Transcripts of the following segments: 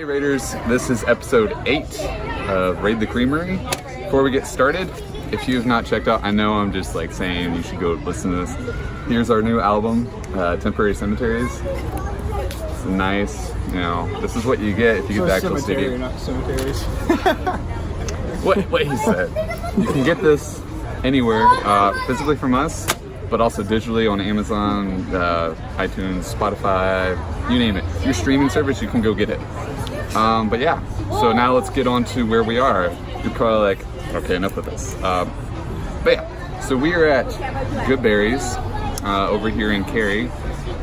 Raiders, this is episode 8 of Raid the Creamery. Before we get started, if you have not checked out, I know I'm just like saying you should go listen to this. Here's our new album, Temporary Cemeteries. It's nice, you know, this is what you get if you get the actual CD. Not cemeteries. What he said. You can get this anywhere, physically from us, but also digitally on Amazon, iTunes, Spotify, you name it. Your streaming service, you can go get it. But yeah, so now let's get on to where we are. You're probably like, okay, enough of this. But yeah, so we are at Goodberry's over here in Quarry.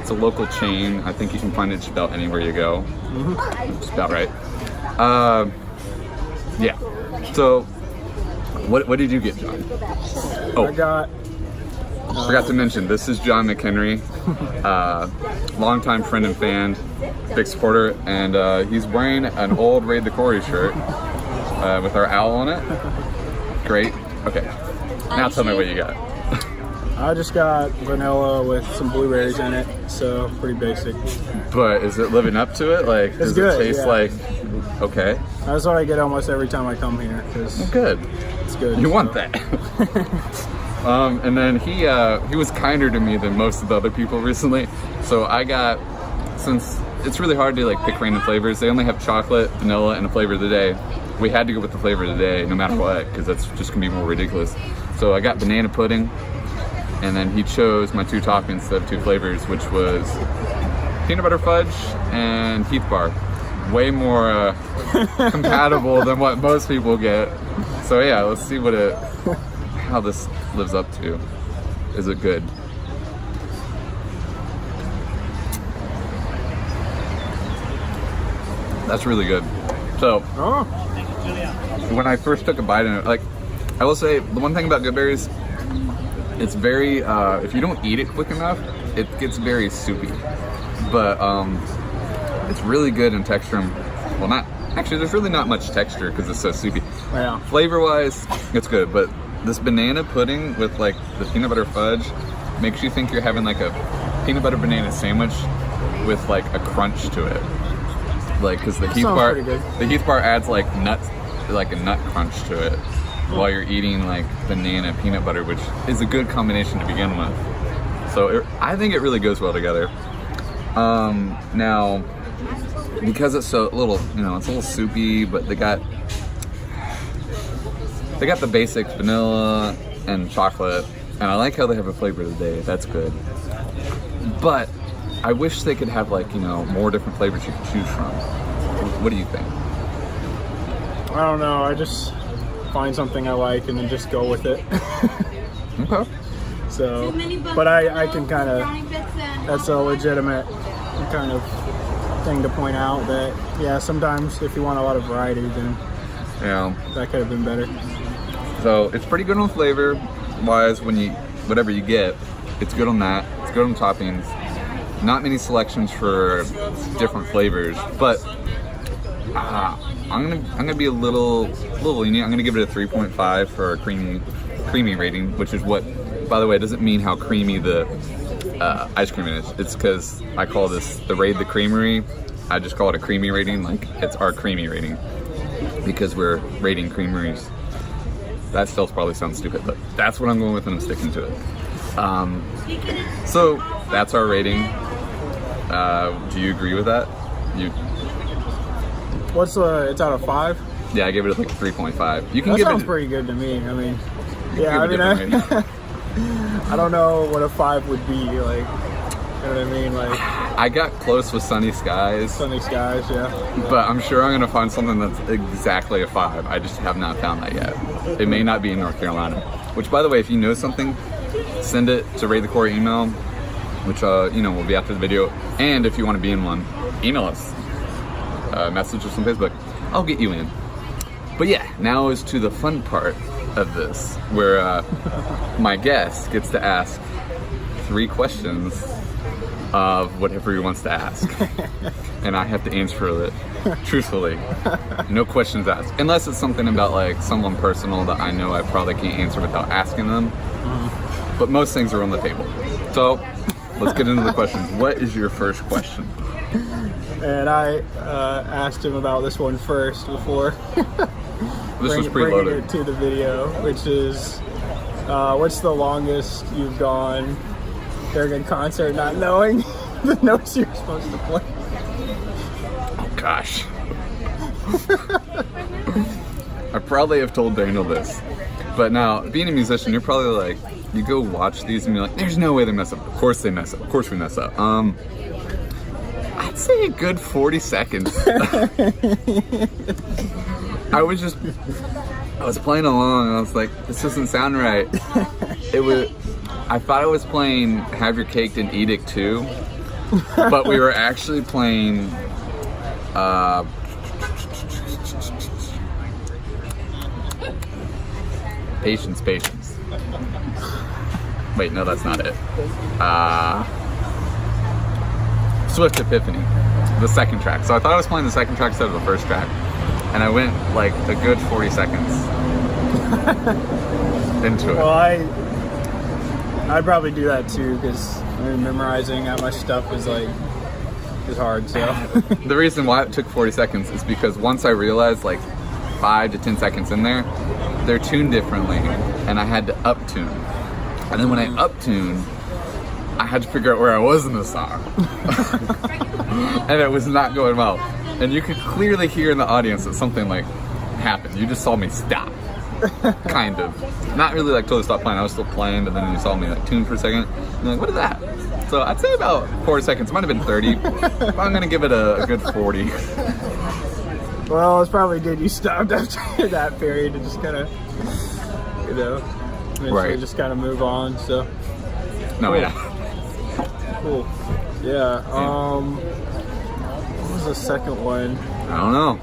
It's a local chain. I think you can find it just about anywhere you go. Mm-hmm. Just about right. Yeah, so what did you get, John? Oh, I forgot to mention, this is John McHenry, longtime friend and fan, big supporter, and he's wearing an old Raid the Quarry shirt with our owl on it. Great. Okay, now tell me what you got. I just got vanilla with some blueberries in it, so pretty basic. But is it living up to it? Like, does it taste like, okay? That's what I get almost every time I come here. Well, good. It's good. You want that. And then he was kinder to me than most of the other people recently. So I got, since it's really hard to like pick random flavors, they only have chocolate, vanilla, and a flavor of the day. We had to go with the flavor of the day no matter what, because that's just gonna be more ridiculous. So I got banana pudding, and then he chose my 2 toppings instead of 2 flavors, which was peanut butter fudge and Heath bar. Way more compatible than what most people get. So yeah, let's see how this lives up to. Is it good? That's really good. So, when I first took a bite in it, like, I will say, the one thing about Goodberry's, it's very, if you don't eat it quick enough, it gets very soupy. But, it's really good in texture. Well, actually, there's really not much texture because it's so soupy. Yeah. Flavor-wise, it's good, but this banana pudding with like the peanut butter fudge makes you think you're having like a peanut butter banana sandwich with like a crunch to it. Like, because the Heath bar adds like nuts, like a nut crunch to it, while you're eating like banana peanut butter, which is a good combination to begin with. So I think it really goes well together. Now, because it's so little, you know, it's a little soupy, but they got the basics, vanilla and chocolate, and I like how they have a flavor of the day. That's good. But I wish they could have like, you know, more different flavors you can choose from. What do you think? I don't know. I just find something I like and then just go with it. Okay. So, but I can kind of, that's a legitimate kind of thing to point out that, yeah, sometimes if you want a lot of variety, then yeah, that could have been better. So it's pretty good on flavor wise. Whatever you get, it's good on that. It's good on toppings. Not many selections for different flavors, but I'm gonna be a little lenient. I'm gonna give it a 3.5 for a creamy rating, which is what, by the way, it doesn't mean how creamy the ice cream is. It's because I call this the Raid the Creamery. I just call it a creamy rating, like it's our creamy rating, because we're rating creameries. That still probably sounds stupid, but that's what I'm going with and I'm sticking to it. So that's our rating. Do you agree with that? It's out of 5? Yeah, I gave it like a 3.5. You can that give sounds it pretty good to me. I mean, yeah, I mean, I don't know what a 5 would be, like, you know what I mean? Like, I got close with Sunny Skies. Sunny Skies, yeah. But I'm sure I'm gonna find something that's exactly a 5. I just have not found that yet. It may not be in North Carolina. Which, by the way, if you know something, send it to Raid the Quarry email, which you know, will be after the video. And if you want to be in one, email us. Message us on Facebook. I'll get you in. But yeah, now is to the fun part of this, where my guest gets to ask 3 questions of whatever he wants to ask. And I have to answer it truthfully. No questions asked. Unless it's something about like someone personal that I know I probably can't answer without asking them. But most things are on the table. So let's get into the questions. What is your first question? And I asked him about this one first before This was bringing preloaded. it to the video, which is what's the longest you've gone during a concert not knowing the notes you're supposed to play? Oh gosh. I probably have told Daniel this, but now being a musician, you're probably like, you go watch these and you're like, there's no way they mess up. Of course they mess up. Of course we mess up. I'd say a good 40 seconds. I was playing along and I was like, this doesn't sound right. I thought I was playing Have Your Cake and Eat It Too, but we were actually playing Patience. Wait, no, that's not it. Swift Epiphany, the second track. So I thought I was playing the second track instead of the first track, and I went like a good 40 seconds into it. Well, I'd probably do that too, because memorizing that much stuff is hard. So The reason why it took 40 seconds is because once I realized, like 5 to 10 seconds in there, they're tuned differently, and I had to up-tune. And then when I up-tuned, I had to figure out where I was in the song. And it was not going well. And you could clearly hear in the audience that something like happened. You just saw me stop. Kind of. Not really like totally stop playing. I was still playing, but then you saw me like tune for a second. And like, what is that? So I'd say about 4 seconds. Might have been 30. But I'm gonna give it a good 40. well, it's probably good you stopped after that period and just kind of, eventually Right. just kind of move on. So No, Cool. yeah. cool. Yeah. What was the second one? I don't know.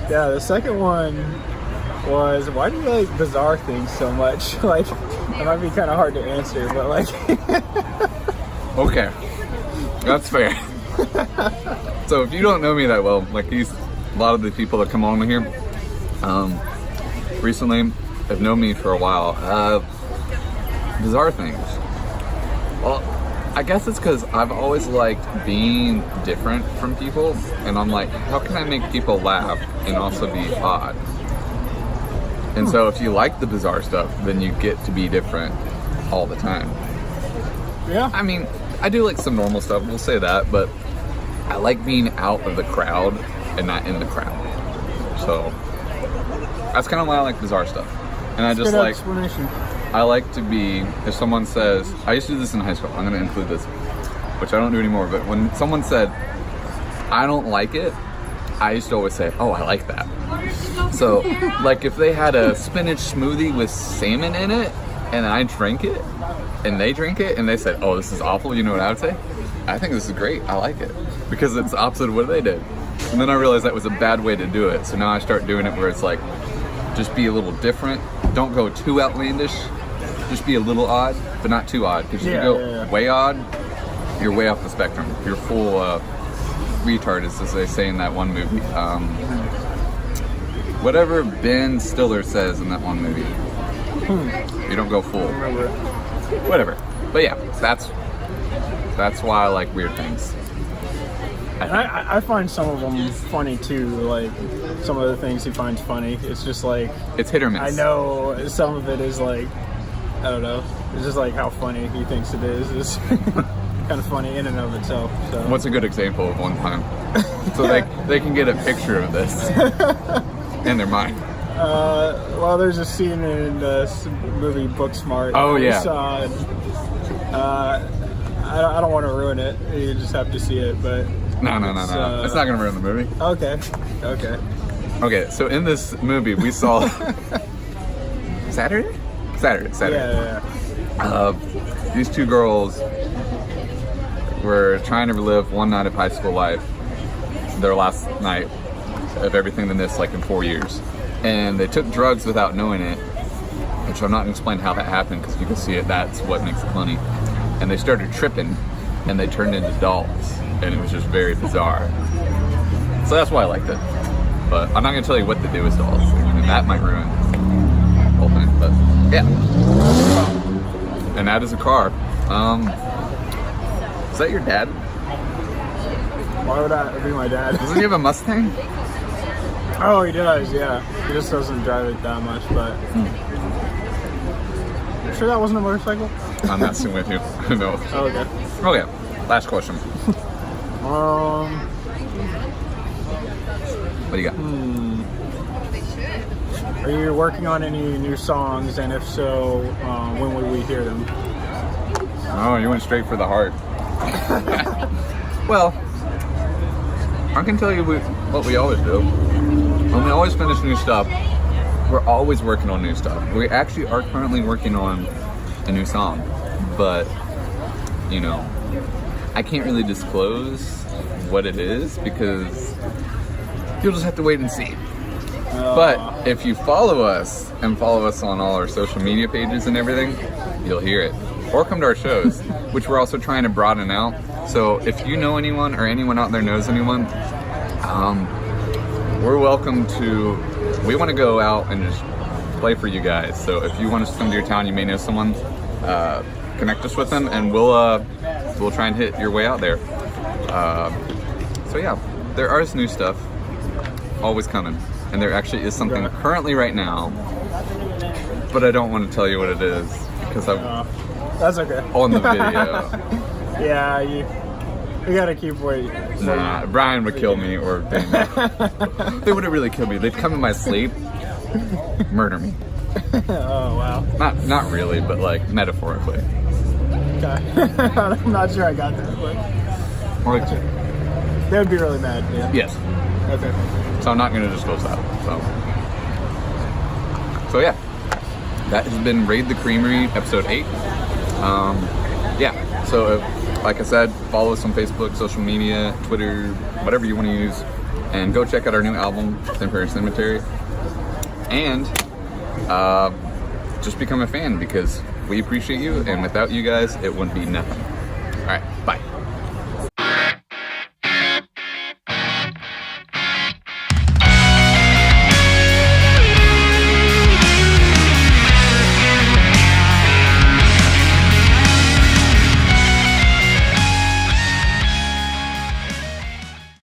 The second one was, why do you like bizarre things so much? Like, it might be kind of hard to answer, but like, Okay. That's fair. So if you don't know me that well, like a lot of the people that come on here, recently have known me for a while. Bizarre things. Well, I guess it's because I've always liked being different from people, and I'm like, how can I make people laugh and also be odd? And so if you like the bizarre stuff, then you get to be different all the time. yeah. I mean, I do like some normal stuff, we'll say that, but I like being out of the crowd and not in the crowd. So that's kind of why I like bizarre stuff. And I just Good like, explanation. I like to be, if someone says, I used to do this in high school, I'm going to include this, which I don't do anymore, but when someone said, I don't like it, I used to always say, oh, I like that. So, like if they had a spinach smoothie with salmon in it, and I drank it, and they drink it, and they said, oh, this is awful, you know what I would say? I think this is great, I like it. Because it's the opposite of what they did. And then I realized that was a bad way to do it, so now I start doing it where it's like, just be a little different, don't go too outlandish, just be a little odd, but not too odd. Because if you go way odd, you're way off the spectrum. You're full retard, as they say in that one movie. Whatever Ben Stiller says in that one movie. You don't go full. Whatever. But yeah, that's why I like weird things. I find some of them funny too, like some of the things he finds funny. It's just like, it's hit or miss. I know some of it is like, I don't know, it's just like how funny he thinks it is. It's kind of funny in and of itself. So. What's a good example of one time? So they can get a picture of this in their mind. Well, there's a scene in the movie Booksmart. Oh, yeah. I don't want to ruin it. You just have to see it, but... No. It's not going to ruin the movie. Okay. Okay, so in this movie, we saw... Saturday. Yeah. These two girls were trying to relive one night of high school life, their last night of everything they missed like in 4 years. And they took drugs without knowing it, which I'm not going to explain how that happened because you can see it, that's what makes it funny. And they started tripping and they turned into dolls, and it was just very bizarre. So that's why I liked it. But I'm not going to tell you what to do with dolls. That might ruin the whole thing, but yeah. And that is a car Is that your dad? Why would that be my dad? Doesn't he have a Mustang? Oh, he does, yeah. He just doesn't drive it that much, but... You sure that wasn't a motorcycle? I'm messing with you. No. Oh, okay. Okay, last question. What do you got? Are you working on any new songs, and if so, when will we hear them? Oh, you went straight for the heart. Well, I can tell you what we always do. When we always finish new stuff, we're always working on new stuff. We actually are currently working on a new song, but, you know, I can't really disclose what it is because you'll just have to wait and see. But if you follow us and follow us on all our social media pages and everything, you'll hear it. Or come to our shows, which we're also trying to broaden out. So if you know anyone or anyone out there knows anyone, we're welcome to, we want to go out and just play for you guys. So if you want us to come to your town, you may know someone, connect us with them and we'll try and hit your way out there. So yeah, there is new stuff always coming. And there actually is something currently right now, but I don't want to tell you what it is because I'm that's okay. on the video. Yeah, you gotta keep waiting. Nah, Brian would kill me, or they wouldn't really kill me. They'd come in my sleep, murder me. Oh wow. Not really, but like metaphorically. Okay. I'm not sure I got that, but they would be really mad. Yeah. Yes. Okay. So I'm not going to disclose that. So yeah, that has been Raid the Creamery, episode 8. Yeah, so like I said, follow us on Facebook, social media, Twitter, whatever you want to use, and go check out our new album, Temporary Cemetery, and just become a fan because we appreciate you, and without you guys, it wouldn't be nothing. All right, bye.